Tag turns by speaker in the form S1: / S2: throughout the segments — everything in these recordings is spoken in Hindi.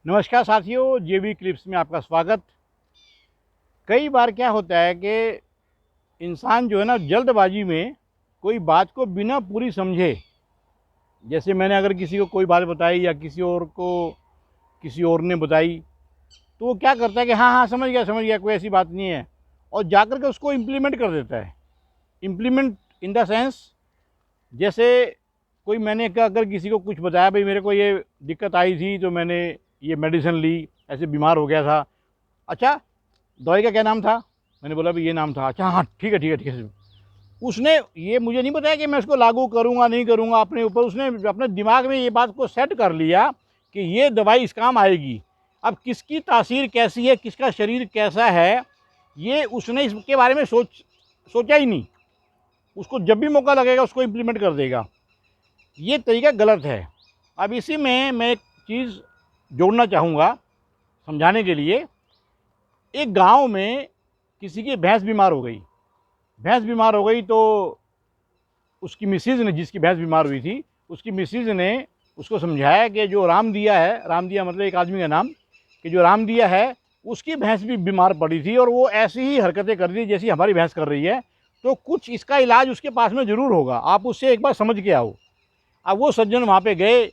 S1: नमस्कार साथियों, जेबी क्लिप्स में आपका स्वागत। कई बार क्या होता है कि इंसान जो है ना, जल्दबाजी में कोई बात को बिना पूरी समझे, जैसे मैंने अगर किसी को कोई बात बताई या किसी और को किसी और ने बताई, तो वो क्या करता है कि हाँ हाँ समझ गया, कोई ऐसी बात नहीं है, और जाकर के उसको इम्प्लीमेंट कर देता है। इम्प्लीमेंट इन द सेंस, जैसे कोई मैंने अगर किसी को कुछ बताया, भाई मेरे को ये दिक्कत आई थी तो मैंने ये मेडिसिन ली, ऐसे बीमार हो गया था। अच्छा, दवाई का क्या नाम था? मैंने बोला भाई ये नाम था। अच्छा हाँ, ठीक है ठीक है ठीक है। उसने ये मुझे नहीं बताया कि मैं इसको लागू करूँगा नहीं करूँगा अपने ऊपर। उसने अपने दिमाग में ये बात को सेट कर लिया कि ये दवाई इस काम आएगी। अब किसकी तासीर कैसी है, किसका शरीर कैसा है, ये उसने इसके बारे में सोचा ही नहीं। उसको जब भी मौका लगेगा उसको इम्प्लीमेंट कर देगा। ये तरीका गलत है। अब इसी में मैं एक चीज़ जोड़ना चाहूँगा समझाने के लिए। एक गांव में किसी की भैंस बीमार हो गई। भैंस बीमार हो गई तो उसकी मिसिज़ ने, जिसकी भैंस बीमार हुई थी, उसकी मिसिज़ ने उसको समझाया कि जो राम दिया है, राम दिया मतलब एक आदमी का नाम, कि जो राम दिया है उसकी भैंस भी बीमार पड़ी थी और वो ऐसी ही हरकतें कर रही जैसी हमारी भैंस कर रही है, तो कुछ इसका इलाज उसके पास में ज़रूर होगा, आप उससे एक बार समझ के आओ। अब वो सज्जन वहाँ पे गए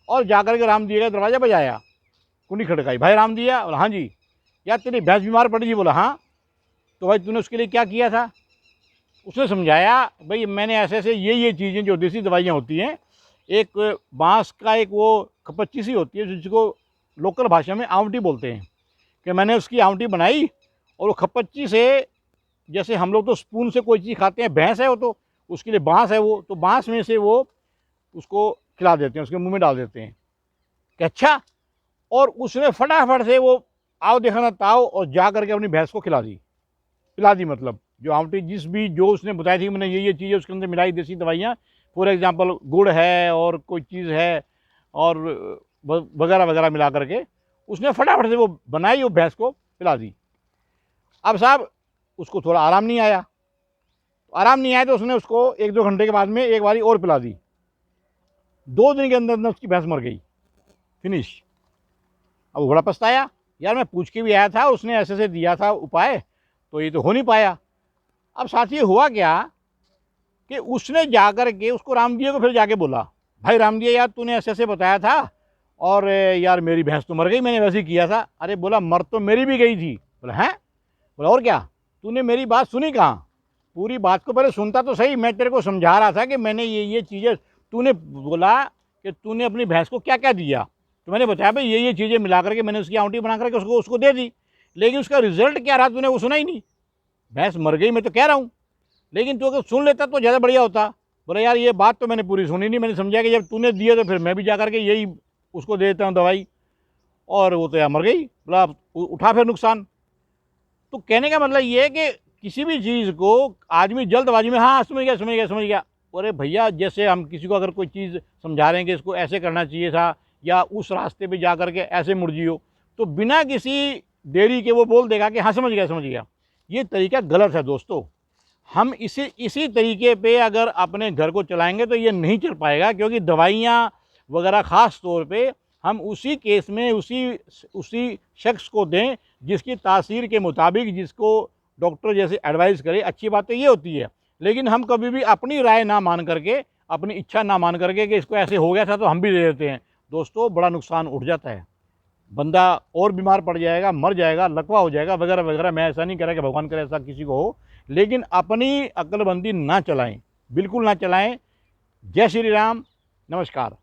S1: और जाकर के राम दिया का दरवाज़ा बजाया, कुंडी खड़काई, भाई राम दिया? बोला हाँ जी। यार तेरी भैंस बीमार पड़ी थी? बोला हाँ। तो भाई तूने उसके लिए क्या किया था? उसने समझाया, भाई मैंने ऐसे ऐसे ये चीज़ें जो देसी दवाइयाँ होती हैं, एक बांस का एक वो खपच्ची सी होती है जिसको लोकल भाषा में आंवटी बोलते हैं, कि मैंने उसकी आंवटी बनाई और वो खपच्ची से, जैसे हम लोग तो स्पून से कोई चीज़ खाते हैं, भैंस है वो तो उसके लिए बांस है, वो तो बांस में से वो उसको खिला देते हैं, उसके मुंह में डाल देते हैं कि अच्छा। और उसने फटाफट से वो आओ देखा ना ताओ और जा करके अपनी भैंस को पिला दी मतलब जो आमटी जिस भी जो उसने बताई थी, मैंने ये चीज़ें उसके अंदर मिलाई देसी दवाइयाँ, फॉर एग्जांपल गुड़ है और कोई चीज़ है और वगैरह वगैरह मिला करके उसने फटाफट से वो बनाई, वो भैंस को पिला दी। अब साहब उसको थोड़ा आराम नहीं आया, तो उसने उसको 1-2 घंटे के बाद में एक बारी और पिला दी। 2 दिन के अंदर अंदर उसकी भैंस मर गई, फिनिश। अब वो बड़ा पछताया, यार मैं पूछ के भी आया था, उसने ऐसे ऐसे दिया था उपाय, तो ये तो हो नहीं पाया। अब साथी हुआ क्या कि उसने जाकर के उसको रामदिया को फिर जाके बोला, भाई रामदिया यार तूने ऐसे ऐसे बताया था और यार मेरी भैंस तो मर गई, मैंने वैसे ही किया था। अरे बोला मर तो मेरी भी गई थी। बोला हैं? बोला और क्या, तूने मेरी बात सुनी कहाँ? पूरी बात को पहले सुनता तो सही, मैं तेरे को समझा रहा था कि मैंने ये चीज़ें, तूने बोला कि तूने अपनी भैंस को क्या क्या दिया, तो मैंने बताया भाई ये चीज़ें मिला करके मैंने उसकी आंवटी बना करके उसको उसको दे दी, लेकिन उसका रिजल्ट क्या रहा तूने वो सुना ही नहीं। भैंस मर गई मैं तो कह रहा हूँ, लेकिन तू अगर सुन लेता तो ज़्यादा बढ़िया होता। बोला यार ये बात तो मैंने पूरी सुनी नहीं, मैंने समझा कि जब तूने दिया तो फिर मैं भी जा करके यही उसको दे देता हूँ दवाई, और वो तो यार मर गई। बोला उठा फिर नुकसान। तो कहने का मतलब ये है कि किसी भी चीज़ को आदमी जल्दबाजी में हाँ समझ गया। अरे भैया, जैसे हम किसी को अगर कोई चीज़ समझा रहे हैं कि इसको ऐसे करना चाहिए था या उस रास्ते पे जा करके ऐसे मुड़ जियो, तो बिना किसी देरी के वो बोल देगा कि हाँ समझ गया। ये तरीका गलत है दोस्तों। हम इसी तरीके पे अगर अपने घर को चलाएंगे तो ये नहीं चल पाएगा, क्योंकि दवाइयाँ वगैरह ख़ास तौर पे हम उसी केस में उसी शख्स को दें जिसकी तासीर के मुताबिक, जिसको डॉक्टर जैसे एडवाइस करे। अच्छी बात तो ये होती है, लेकिन हम कभी भी अपनी राय ना मान करके, अपनी इच्छा ना मान करके कि इसको ऐसे हो गया था तो हम भी दे देते हैं, दोस्तों बड़ा नुकसान उठ जाता है। बंदा और बीमार पड़ जाएगा, मर जाएगा, लकवा हो जाएगा वगैरह वगैरह। मैं ऐसा नहीं कह रहा कि भगवान करे ऐसा किसी को हो, लेकिन अपनी अक्लबंदी ना चलाएं, बिल्कुल ना चलाएं। जय श्री राम, नमस्कार।